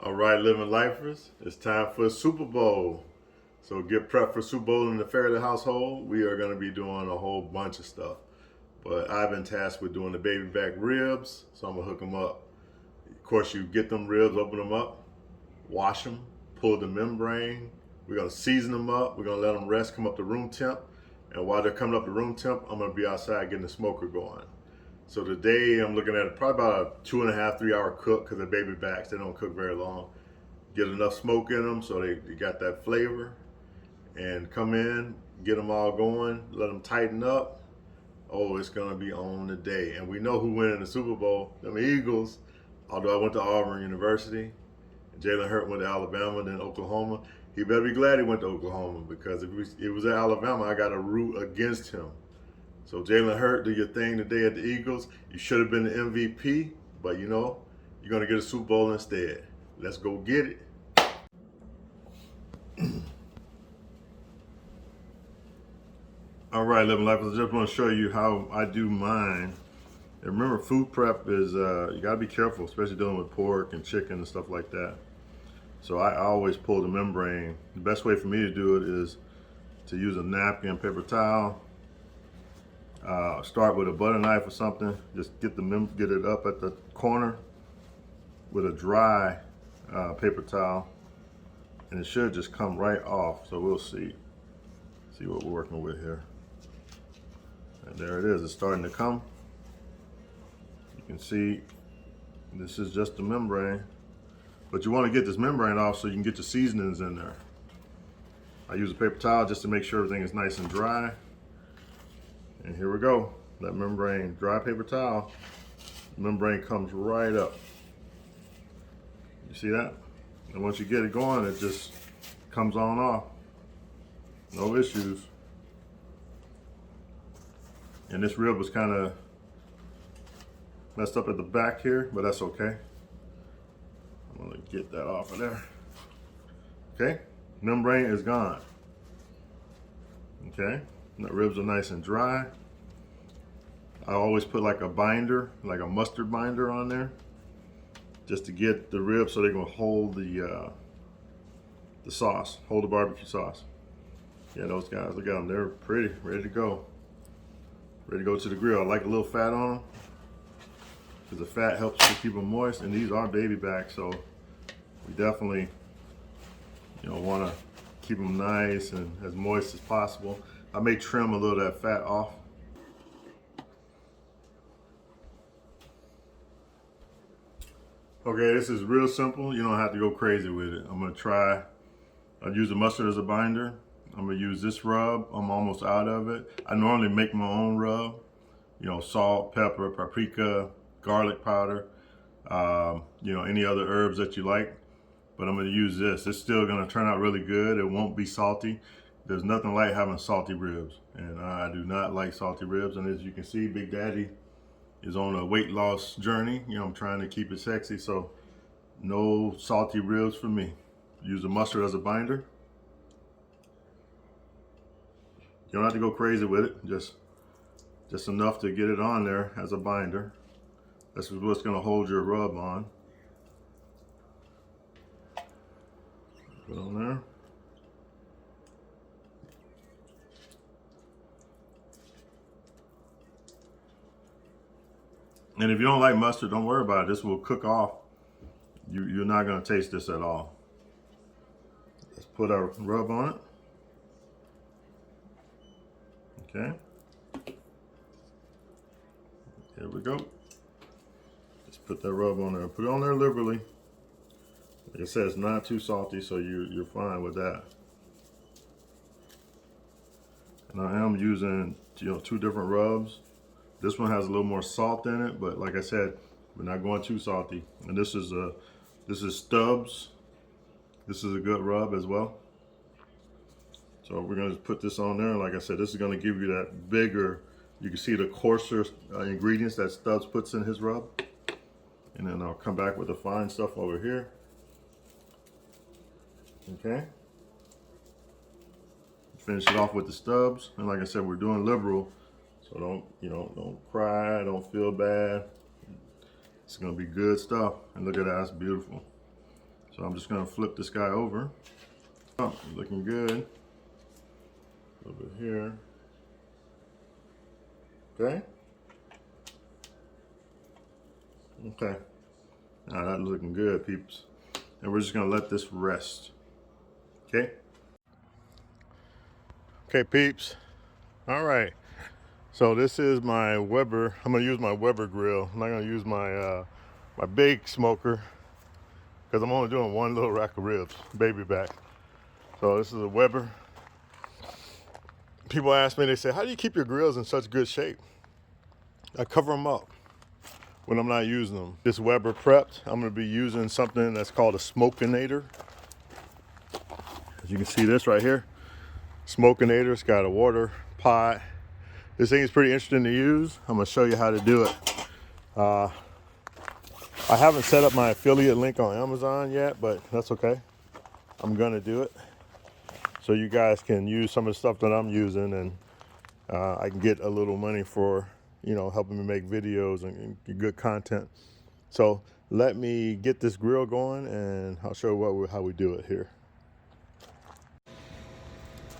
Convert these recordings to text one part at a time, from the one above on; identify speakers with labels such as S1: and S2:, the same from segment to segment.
S1: All right, living lifers, it's time for Super Bowl. So get prepped for Super Bowl in the Fairley household. We are going to be doing a whole bunch of stuff. But I've been tasked with doing the baby back ribs, so I'm going to hook them up. Of course, you get them ribs, open them up, wash them, pull the membrane. We're going to season them up. We're going to let them rest, come up to room temp. And while they're coming up to room temp, I'm going to be outside getting the smoker going. So today I'm looking at probably about a 2.5, 3 hour cook because they're baby backs. They don't cook very long. Get enough smoke in them so they got that flavor. And come in, get them all going, let them tighten up. Oh, it's going to be on today. And we know who went in the Super Bowl, them Eagles. Although I went to Auburn University. Jalen Hurt went to Alabama, then Oklahoma. He better be glad he went to Oklahoma because if it was at Alabama, I got to root against him. So Jalen Hurt, do your thing today at the Eagles. You should have been the MVP, but you know, you're going to get a Super Bowl instead. Let's go get it. All right, Living Life, I just want to show you how I do mine. And remember, food prep is, you got to be careful, especially dealing with pork and chicken and stuff like that. So I always pull the membrane. The best way for me to do it is to use a napkin, paper towel. Start with a butter knife or something. Just get it up at the corner with a dry paper towel, and it should just come right off. So we'll see what we're working with here. And there it is. It's starting to come. You can see this is just the membrane, but you want to get this membrane off so you can get your seasonings in there. I use a paper towel just to make sure everything is nice and dry. And here we go. That membrane, dry paper towel, membrane comes right up. You see that? And once you get it going, it just comes on off. No issues. And this rib was kind of messed up at the back here, but that's okay. I'm gonna get that off of there. Okay, membrane is gone. Okay. The ribs are nice and dry. I always put like a binder, like a mustard binder on there, just to get the ribs so they're gonna hold the sauce, hold the barbecue sauce. Yeah, those guys, look at them, they're pretty, ready to go. Ready to go to the grill. I like a little fat on them because the fat helps to keep them moist, and these are baby backs, so we definitely, want to keep them nice and as moist as possible. I may trim a little of that fat off. Okay, this is real simple. You don't have to go crazy with it. I'm gonna I'll use the mustard as a binder. I'm gonna use this rub. I'm almost out of it. I normally make my own rub. Salt, pepper, paprika, garlic powder, any other herbs that you like. But I'm gonna use this. It's still gonna turn out really good. It won't be salty. There's nothing like having salty ribs, and I do not like salty ribs. And as you can see, Big Daddy is on a weight loss journey. I'm trying to keep it sexy, so no salty ribs for me. Use the mustard as a binder. You don't have to go crazy with it, just enough to get it on there as a binder. This is what's gonna hold your rub on. Put on there. And if you don't like mustard, don't worry about it. This will cook off. You're not going to taste this at all. Let's put our rub on it. Okay. Here we go. Just put that rub on there. Put it on there liberally. Like I said, it's not too salty, so you're fine with that. And I am using 2 different rubs. This one has a little more salt in it, but like I said, we're not going too salty. And this is Stubbs. This is a good rub as well. So we're gonna put this on there. Like I said, this is gonna give you that bigger, you can see the coarser ingredients that Stubbs puts in his rub. And then I'll come back with the fine stuff over here. Okay. Finish it off with the Stubbs. And like I said, we're doing liberal. So don't cry, don't feel bad. It's gonna be good stuff. And look at that, it's beautiful. So I'm just gonna flip this guy over. Oh, looking good. A little bit here. Okay. Okay. Now that's looking good, peeps. And we're just gonna let this rest. Okay. Okay, peeps. All right. So this is my Weber. I'm gonna use my Weber grill. I'm not gonna use my my big smoker because I'm only doing one little rack of ribs, baby back. So this is a Weber. People ask me, they say, how do you keep your grills in such good shape? I cover them up when I'm not using them. This Weber prepped, I'm gonna be using something that's called a Smokinator. As you can see this right here, Smokinator. It's got a water pot. This thing is pretty interesting to use. I'm gonna show you how to do it. I haven't set up my affiliate link on Amazon yet, but that's okay. I'm gonna do it. So you guys can use some of the stuff that I'm using, and I can get a little money for, you know, helping me make videos and good content. So let me get this grill going and I'll show you how we do it here.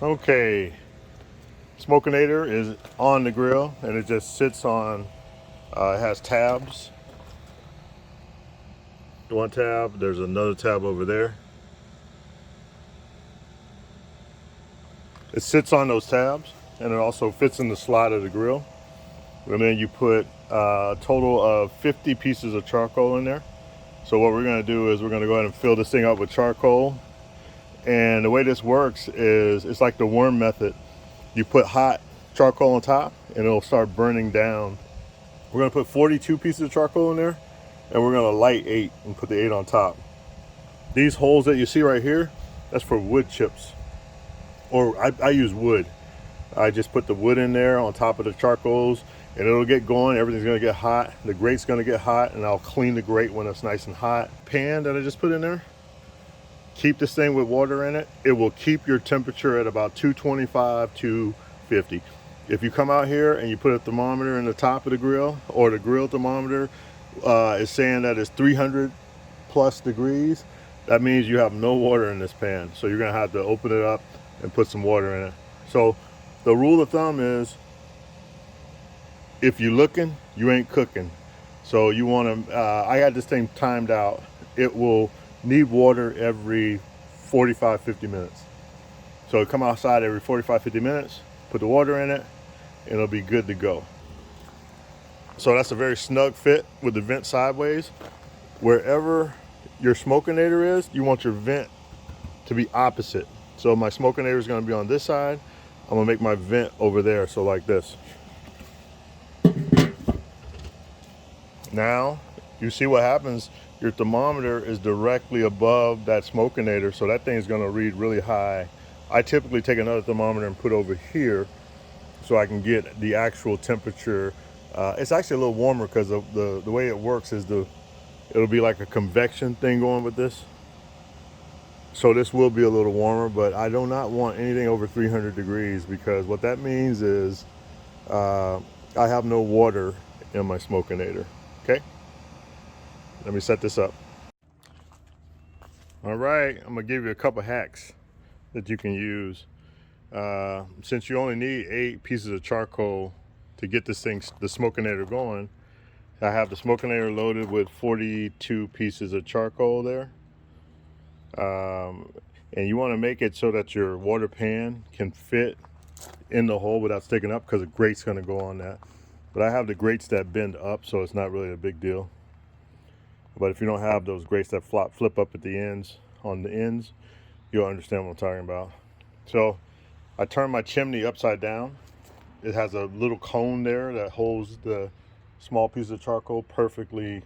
S1: Okay, Smokinator is on the grill and it just sits on, it has tabs. One tab, there's another tab over there. It sits on those tabs and it also fits in the slot of the grill. And then you put a total of 50 pieces of charcoal in there. So what we're gonna do is we're gonna go ahead and fill this thing up with charcoal. And the way this works is it's like the worm method. You put hot charcoal on top and it'll start burning down. We're gonna put 42 pieces of charcoal in there and we're gonna light 8 and put the 8 on top. These holes that you see right here, that's for wood chips. Or I use wood. I just put the wood in there on top of the charcoals and it'll get going. Everything's gonna get hot. The grate's gonna get hot and I'll clean the grate when it's nice and hot. Pan that I just put in there, keep this thing with water in it. It will keep your temperature at about 225, 250. If you come out here and you put a thermometer in the top of the grill, or the grill thermometer is saying that it's 300 plus degrees, that means you have no water in this pan. So you're gonna have to open it up and put some water in it. So the rule of thumb is, if you're looking, you ain't cooking. So you wanna, I got this thing timed out. It will need water every 45, 50 minutes. So come outside every 45, 50 minutes, put the water in it, and it'll be good to go. So that's a very snug fit with the vent sideways. Wherever your Smokinator is, you want your vent to be opposite. So my Smokinator is gonna be on this side. I'm gonna make my vent over there, so like this. Now, you see what happens, your thermometer is directly above that Smokinator, so that thing is gonna read really high. I typically take another thermometer and put over here so I can get the actual temperature. It's actually a little warmer because the way it works is it'll be like a convection thing going with this. So this will be a little warmer, but I do not want anything over 300 degrees because what that means is I have no water in my Smokinator. Okay, let me set this up. All right, I'm gonna give you a couple hacks that you can use. Since you only need 8 pieces of charcoal to get this thing, the Smokinator, going, I have the Smokinator loaded with 42 pieces of charcoal there. And you want to make it so that your water pan can fit in the hole without sticking up, because the grate's going to go on that. But I have the grates that bend up, so it's not really a big deal. But if you don't have those grates that flip up at the ends, on the ends, you'll understand what I'm talking about. So I turn my chimney upside down. It has a little cone there that holds the small piece of charcoal perfectly,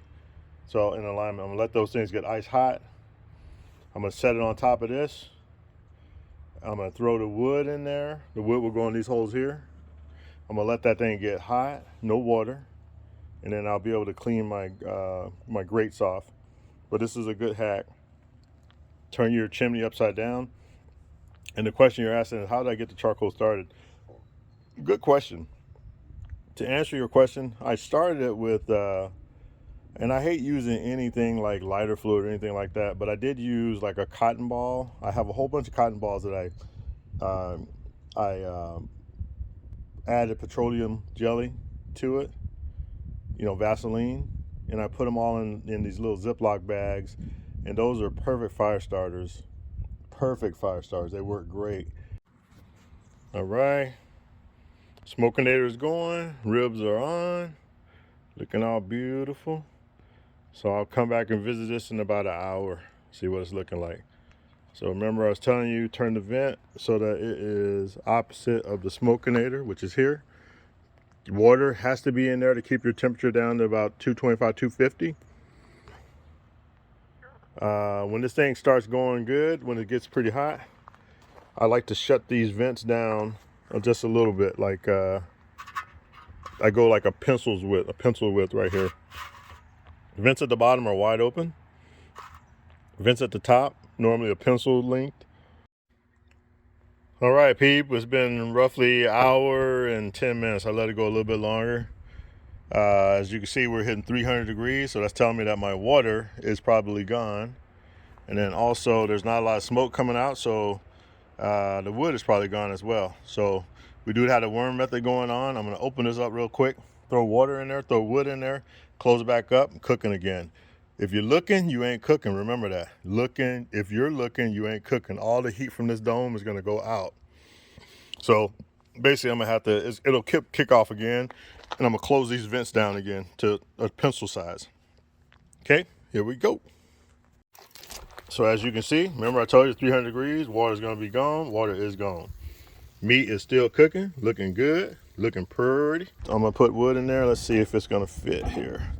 S1: so in alignment. I'm gonna let those things get ice hot. I'm gonna set it on top of this. I'm gonna throw the wood in there. The wood will go in these holes here. I'm gonna let that thing get hot, no water, and then I'll be able to clean my my grates off. But this is a good hack. Turn your chimney upside down. And the question you're asking is, how did I get the charcoal started? Good question. To answer your question, I started it with And I hate using anything like lighter fluid or anything like that, but I did use like a cotton ball. I have a whole bunch of cotton balls that I added petroleum jelly to it, Vaseline, and I put them all in these little Ziploc bags, and those are perfect fire starters. Perfect fire starters. They work great. All right, smokinator is going, ribs are on, looking all beautiful. So I'll come back and visit this in about an hour, see what it's looking like. So remember I was telling you, turn the vent so that it is opposite of the smokinator, which is here. Water has to be in there to keep your temperature down to about 225, 250. When this thing starts going good, when it gets pretty hot, I like to shut these vents down just a little bit, like I go like a pencil width right here. Vents at the bottom are wide open. Vents at the top, normally a pencil length. All right, peep, it's been roughly an hour and 10 minutes. I let it go a little bit longer. As you can see, we're hitting 300 degrees, so that's telling me that my water is probably gone. And then also, there's not a lot of smoke coming out, so the wood is probably gone as well. So we do have the worm method going on. I'm gonna open this up real quick, throw water in there, throw wood in there, close it back up, cooking again. If you're looking, you ain't cooking. Remember that. If you're looking, you ain't cooking. All the heat from this dome is gonna go out. So basically I'm gonna have to, it'll kick off again, and I'm gonna close these vents down again to a pencil size. Okay, here we go. So as you can see, remember I told you 300 degrees, water's gonna be gone, water is gone. Meat is still cooking, looking good, looking pretty. I'm gonna put wood in there, let's see if it's gonna fit here.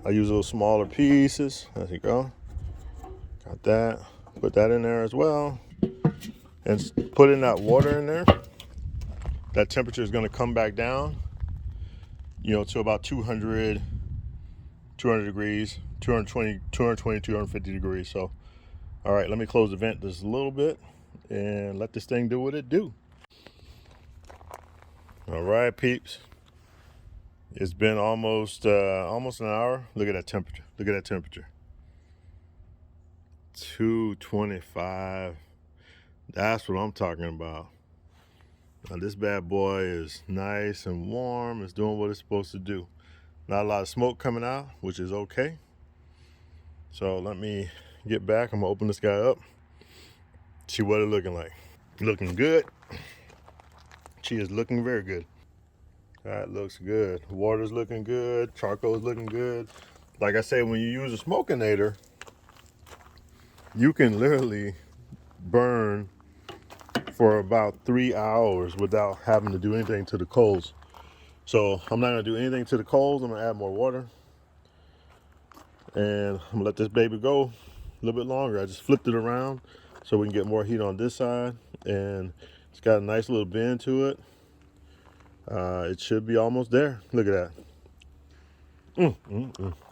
S1: I use little smaller pieces, there you go. Got that, put that in there as well. And put in that water in there. That temperature is gonna come back down, to about 200 degrees, 220, 250 degrees. So, all right, let me close the vent just a little bit and let this thing do what it do. All right, peeps. It's been almost an hour. Look at that temperature. Look at that temperature. 225. That's what I'm talking about. Now this bad boy is nice and warm. It's doing what it's supposed to do. Not a lot of smoke coming out, which is okay. So let me get back. I'm gonna open this guy up. See what it's looking like. Looking good. She is looking very good. That looks good. Water's looking good. Charcoal's looking good. Like I say, when you use a smokinator, you can literally burn for about 3 hours without having to do anything to the coals. So I'm not gonna do anything to the coals. I'm gonna add more water. And I'm gonna let this baby go a little bit longer. I just flipped it around so we can get more heat on this side. And it's got a nice little bend to it. It should be almost there. Look at that.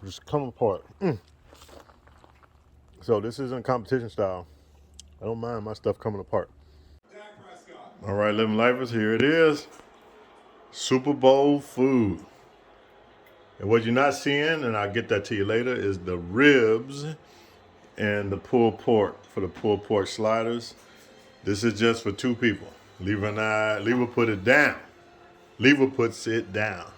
S1: Just come apart. So this isn't competition style. I don't mind my stuff coming apart. All right, living lifers, here it is. Super Bowl food. And what you're not seeing, and I'll get that to you later, is the ribs and the pulled pork for the pulled pork sliders. This is just for two people. Leva and I, Leva put it down. Leva puts it down.